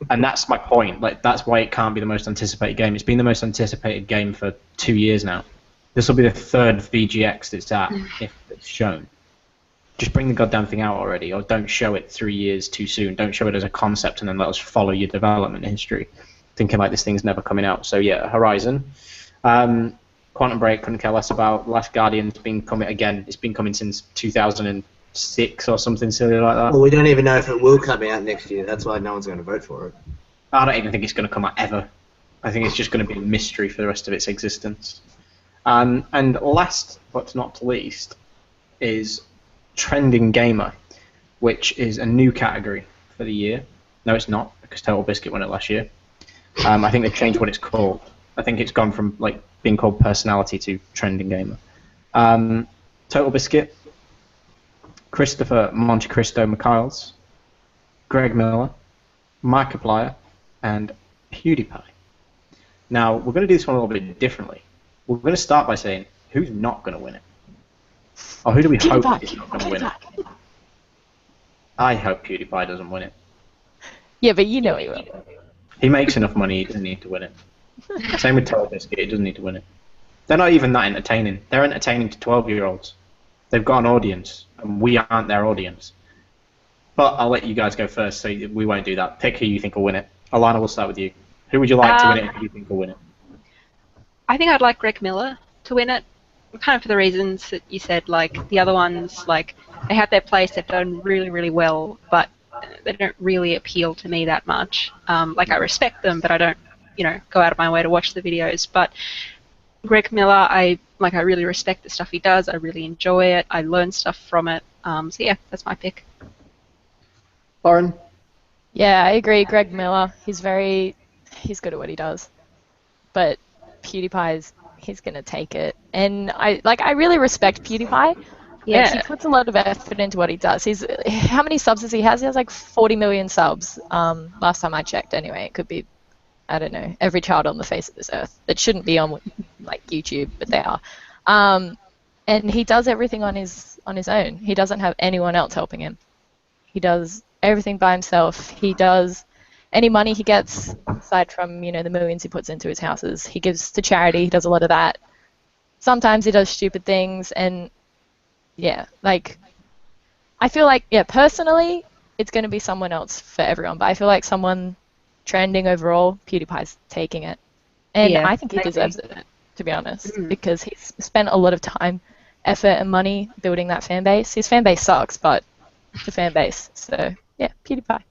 And that's my point. Like, that's why it can't be the most anticipated game. It's been the most anticipated game for 2 years now. This will be the third VGX that's at if it's shown. Just bring the goddamn thing out already, or don't show it 3 years too soon. Don't show it as a concept and then let us follow your development history, thinking like this thing's never coming out. So yeah, Horizon. Quantum Break couldn't care less about. Last Guardian's been coming again. It's been coming since 2006 or something silly like that. Well, we don't even know if it will come out next year. That's why no one's going to vote for it. I don't even think it's going to come out ever. I think it's just going to be a mystery for the rest of its existence. And last but not least is Trending Gamer, which is a new category for the year. No, it's not, because Total Biscuit won it last year. I think they've changed what it's called. I think it's gone from being called Personality to Trending Gamer. Total Biscuit, Christopher Monte Cristo McKiles, Greg Miller, Markiplier, and PewDiePie. Now, we're going to do this one a little bit differently. We're going to start by saying who's not going to win it. Or who do we hope is not going to win it? I hope PewDiePie doesn't win it. Yeah, but you know he will. He makes enough money, he doesn't need to win it. Same with Total Biscuit, he doesn't need to win it. They're not even that entertaining. They're entertaining to 12-year-olds. They've got an audience, and we aren't their audience. But I'll let you guys go first, so we won't do that. Pick who you think will win it. Alana, we'll start with you. Who would you like to win it and who do you think will win it? I think I'd like Greg Miller to win it, kind of for the reasons that you said. Like the other ones, they have their place, they've done really, really well, but they don't really appeal to me that much. I respect them, but I don't, go out of my way to watch the videos. But Greg Miller, I really respect the stuff he does. I really enjoy it. I learn stuff from it. So yeah, that's my pick. Lauren? Yeah, I agree. Greg Miller, he's good at what he does. But PewDiePie's, he's going to take it. And I really respect PewDiePie. Yeah. He puts a lot of effort into what he does. How many subs does he have? He has 40 million subs. Last time I checked, anyway. It could be, I don't know, every child on the face of this earth. That shouldn't be on YouTube, but they are. And he does everything on his own. He doesn't have anyone else helping him. He does everything by himself. He does any money he gets, aside from the millions he puts into his houses, he gives to charity. He does a lot of that. Sometimes he does stupid things, and yeah, I feel personally, it's going to be someone else for everyone, but I feel like someone trending overall, PewDiePie's taking it. And Yeah, I think he deserves it, to be honest, because he's spent a lot of time, effort, and money building that fan base. His fan base sucks, but it's a fan base, so yeah, PewDiePie.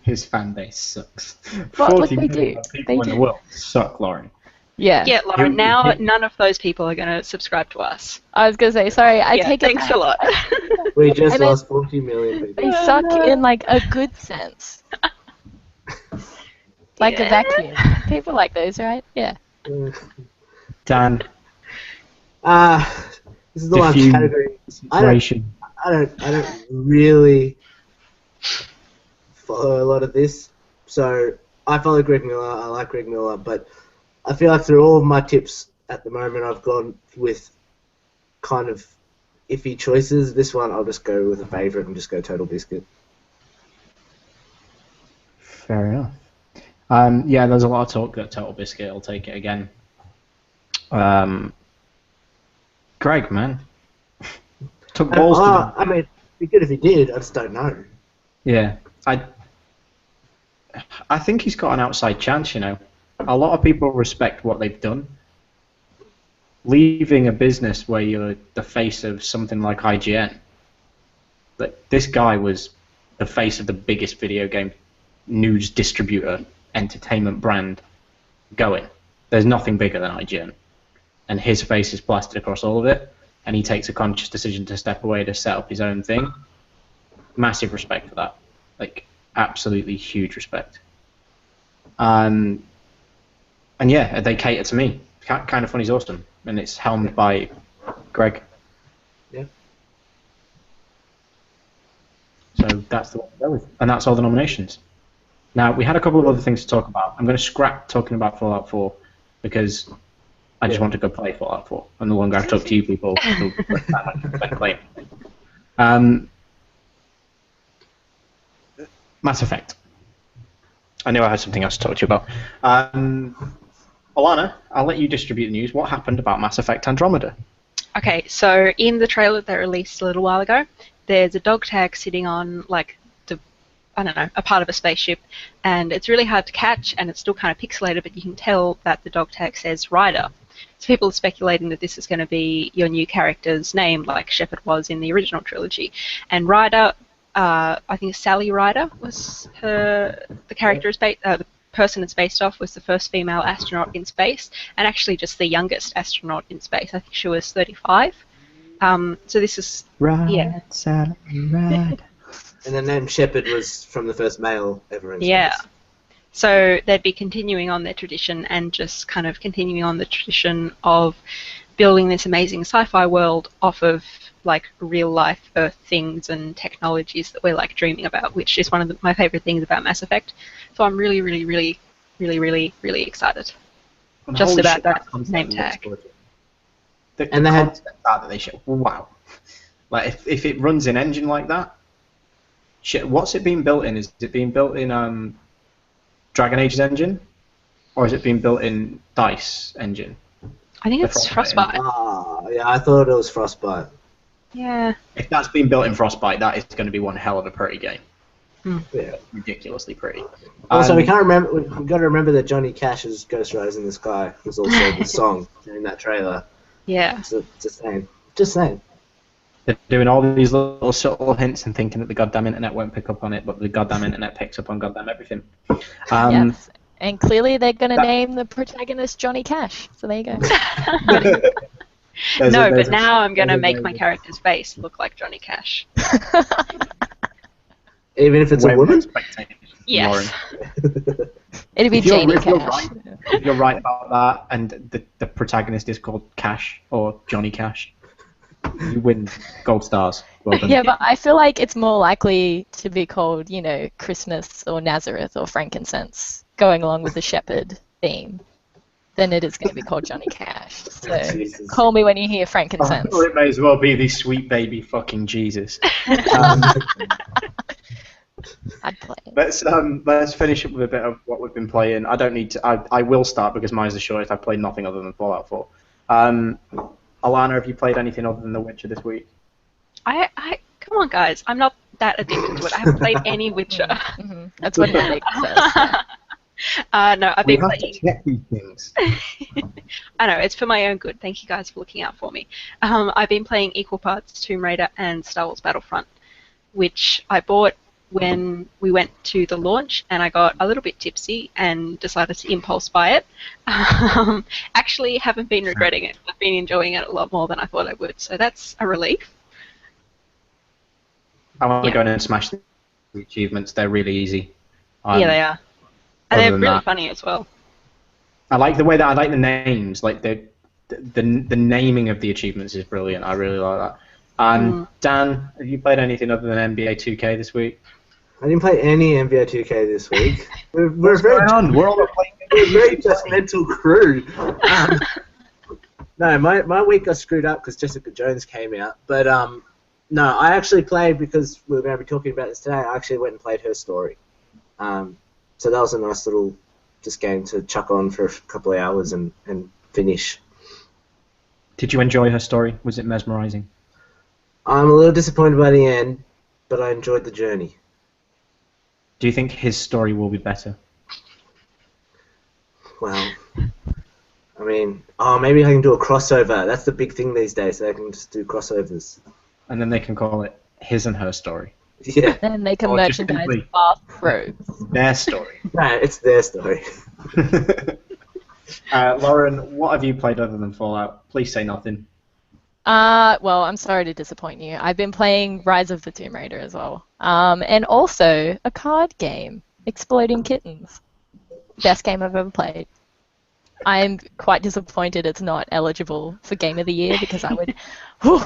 His fan base sucks. Well, 40 they million do. people in the world suck, Lauren. Yeah. Yeah, Lauren, now none of those people are going to subscribe to us. I was going to say, sorry, I take it thanks back. a lot. We just I meant- lost 40 million people. They suck in a good sense. A vacuum. People like those, right? Yeah. Dan, This is the one diffuse category. situation. I don't really follow a lot of this. So I follow Greg Miller. I like Greg Miller, but I feel like through all of my tips at the moment, I've gone with kind of iffy choices. This one, I'll just go with a favourite and just go Total Biscuit. Fair enough. Yeah, there's a lot of talk that Total Biscuit will take it again. Greg, man. Took balls to them. I mean, it'd be good if he did, I just don't know. Yeah, I think he's got an outside chance, you know. A lot of people respect what they've done. Leaving a business where you're the face of something like IGN. But this guy was the face of the biggest video game news distributor, entertainment brand going. There's nothing bigger than IGN. And his face is plastered across all of it, and he takes a conscious decision to step away to set up his own thing. Massive respect for that. Like, absolutely huge respect. And yeah, they cater to me. Kind of Funny's awesome, and it's helmed by Greg. Yeah. So that's the one to go with, and that's all the nominations. Now, we had a couple of other things to talk about. I'm going to scrap talking about Fallout 4 because I just want to go play Fallout 4. And the longer I talk to you people, the play. Mass Effect. I knew I had something else to talk to you about. Alana, I'll let you distribute the news. What happened about Mass Effect Andromeda? Okay, so in the trailer they released a little while ago, there's a dog tag sitting on, like, a part of a spaceship, and it's really hard to catch, and it's still kind of pixelated, but you can tell that the dog tag says Ryder. So people are speculating that this is going to be your new character's name, like Shepard was in the original trilogy. And Ryder, I think Sally Ryder was the character, the person it's based off, was the first female astronaut in space, and actually just the youngest astronaut in space. I think she was 35. So this is... Ride, Sally, ride. And the name Shepard was from the first male ever in space. Yeah. So they'd be continuing on their tradition and just kind of continuing on the tradition of building this amazing sci-fi world off of like real life Earth things and technologies that we're like dreaming about, which is one of my favorite things about Mass Effect. So I'm really, really, really, really, really, really excited. Just about that name tag. And the concept art that they show, wow. Like if it runs in engine like that, shit, what's it being built in? Is it being built in Dragon Age's engine, or is it being built in DICE engine? I think it's Frostbite. Yeah, I thought it was Frostbite. Yeah. If that's been built in Frostbite, that is going to be one hell of a pretty game. Yeah. Ridiculously pretty. Also, we can't remember. We've got to remember that Johnny Cash's Ghost Riders in the Sky was also the song in that trailer. Yeah. So, just saying. They're doing all these little subtle hints and thinking that the goddamn internet won't pick up on it, but the goddamn internet picks up on goddamn everything. Yes. And clearly they're going to name the protagonist Johnny Cash. So there you go. But now I'm going to make my character's face look like Johnny Cash. Even if it's a woman? Yes. It'd be Janie Cash. If you're right about that, and the protagonist is called Cash, or Johnny Cash, you win gold stars. Well done. Yeah, but I feel like it's more likely to be called, Christmas or Nazareth or frankincense, going along with the shepherd theme, than it is going to be called Johnny Cash. So call me when you hear frankincense. Or it may as well be the sweet baby fucking Jesus. I'd play it. Let's finish up with a bit of what we've been playing. I don't need to. I will start because mine's the shortest. I've played nothing other than Fallout 4. Alana, have you played anything other than The Witcher this week? I come on, guys. I'm not that addicted to it. I haven't played any Witcher. Mm-hmm. That's what Nick says. No, I've been playing. We have to check these things. I know, it's for my own good. Thank you guys for looking out for me. I've been playing equal parts Tomb Raider and Star Wars Battlefront, which I bought when we went to the launch, and I got a little bit tipsy and decided to impulse buy it. Actually, haven't been regretting it. I've been enjoying it a lot more than I thought I would, so that's a relief. I want to go in and smash the achievements. They're really easy. Yeah, they are. And they're really funny as well. I like the way that I like the names. Like the naming of the achievements is brilliant. I really like that. Dan, have you played anything other than NBA 2K this week? I didn't play any NBA 2K this week. We're What's very going on? We're all playing. We're a very judgmental crew. No, my week got screwed up because Jessica Jones came out. But no, I actually played, because we were going to be talking about this today. I actually went and played her story. So that was a nice little just game to chuck on for a couple of hours and finish. Did you enjoy her story? Was it mesmerizing? I'm a little disappointed by the end, but I enjoyed the journey. Do you think his story will be better? Well, I mean, maybe I can do a crossover. That's the big thing these days, so they can just do crossovers. And then they can call it his and her story. Yeah. Then they can Or just merchandise simply- bathrobes. Their story. No, it's their story. Lauren, what have you played other than Fallout? Please say nothing. Well, I'm sorry to disappoint you. I've been playing Rise of the Tomb Raider as well. And also a card game, Exploding Kittens. Best game I've ever played. I'm quite disappointed it's not eligible for Game of the Year because I would... Whew.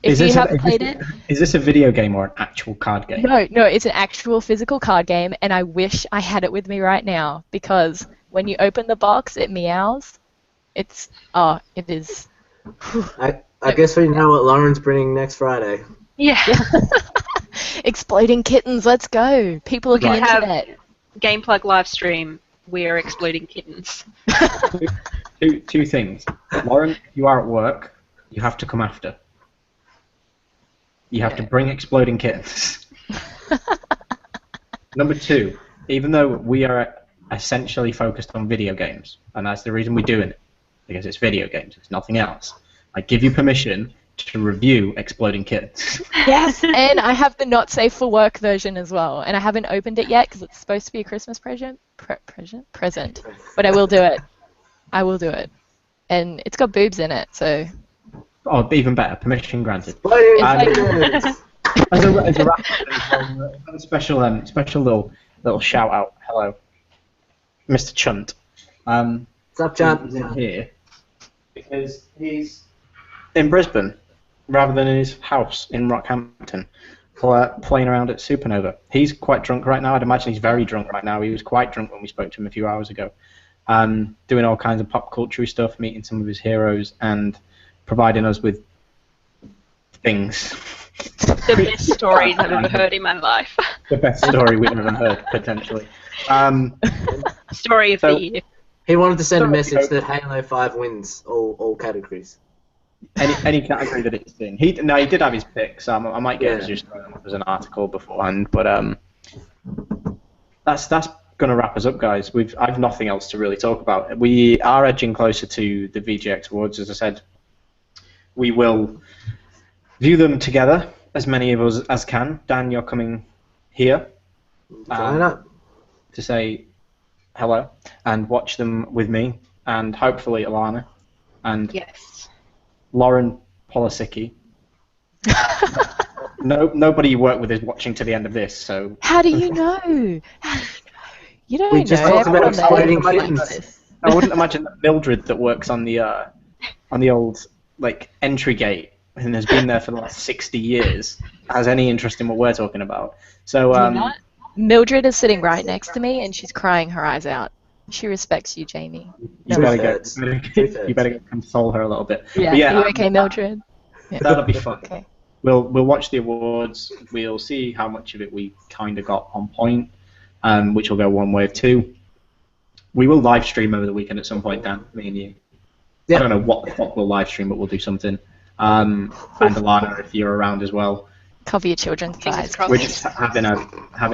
If you haven't played it... Is this a video game or an actual card game? No, it's an actual physical card game, and I wish I had it with me right now because when you open the box, it meows. It is... I guess we know what Lauren's bringing next Friday. Yeah. Exploding Kittens, let's go. People are getting into that. Gameplug live stream. We are exploding kittens. Two things. Lauren, you are at work. You have to come after. You have to bring exploding kittens. Number two, even though we are essentially focused on video games, and that's the reason we're doing it, because it's video games, it's nothing else, I give you permission to review Exploding Kittens. Yes, and I have the not safe for work version as well, and I haven't opened it yet because it's supposed to be a Christmas present. But I will do it. I will do it, and it's got boobs in it, so. Oh, even better, permission granted. It's As a wrap, a special little shout out. Hello, Mr. Chunt. What's up, Chunt? He's in here because he's in Brisbane rather than in his house in Rockhampton, playing around at Supernova. He's quite drunk right now. I'd imagine he's very drunk right now. He was quite drunk when we spoke to him a few hours ago, doing all kinds of pop culture stuff, meeting some of his heroes, and providing us with things. The best stories I've ever heard in my life. The best story we've ever heard, potentially. Story of the year. He wanted to send a message that Halo 5 wins all categories. Any category that it's in. He did have his picks. I might get just throw them up as an article beforehand, but that's going to wrap us up, guys. I've nothing else to really talk about. We are edging closer to the VGX Awards, as I said. We will view them together, as many of us as can. Dan, you're coming here To say hello and watch them with me, and hopefully Alana and Yes. Lauren Polisicki. Nobody you work with is watching to the end of this, so. How do you know? You don't We just know. talked about Everyone exploding knows. kittens. I wouldn't imagine that Mildred that works on the old entry gate and has been there for the last 60 years has any interest in what we're talking about. So You know what? Mildred is sitting right next to me, and she's crying her eyes out. She respects you, Jamie. you Two better thirds. you better go console her a little bit. Yeah. But Are you okay, Mildred? Yeah. That'll be fun. Okay. We'll watch the awards. We'll see how much of it we kind of got on point, which will go one way or two. We will live stream over the weekend at some point, Dan, me and you. Yeah. I don't know what the fuck we'll live stream, but we'll do something. And Alana, if you're around as well. Cover your children's Jesus eyes. Christ. We're just having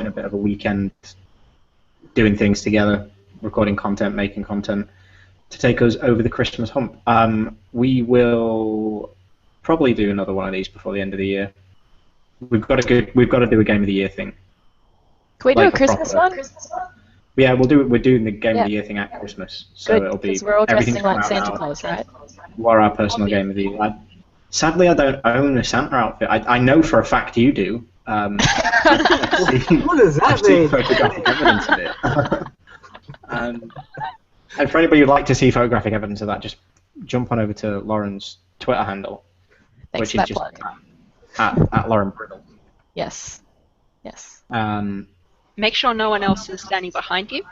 a bit of a weekend doing things together, recording content, making content to take us over the Christmas hump. We will probably do another one of these before the end of the year. We've got to do a Game of the Year thing. Can we do Like a Christmas proper- one? Yeah, we'll do it. We're doing the Game Yeah. of the Year thing at Christmas, so Good, it'll be because we're all everything's dressing like come out Santa now. Claus, right? You are our personal Game of the Year. Sadly, I don't own a Santa outfit. I know for a fact you do. What does that I've seen mean? photographic evidence of it. And for anybody who'd like to see photographic evidence of that, just jump on over to Lauren's Twitter handle, Thanks which for is that just plug. at Lauren Priddle. Yes. Yes. Make sure no one else is standing behind you.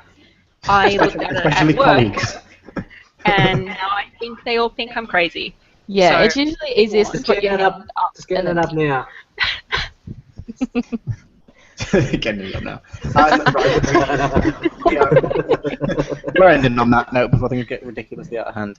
I looked at it Especially at work. colleagues. and now I think they all think I'm crazy. Yeah, So- it's usually easiest to Just put getting your that hand up. up. Just getting and that then up now. Getting it up now. We're ending on that note before things get ridiculously out of hand.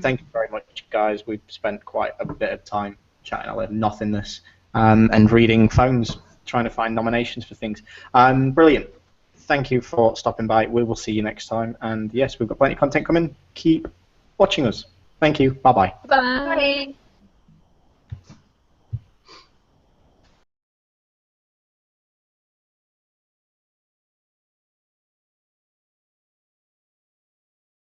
Thank you very much, guys. We've spent quite a bit of time chatting out of nothingness and reading phones, trying to find nominations for things. Brilliant. Thank you for stopping by. We will see you next time. And yes, we've got plenty of content coming. Keep watching us. Thank you. Bye-bye. Bye.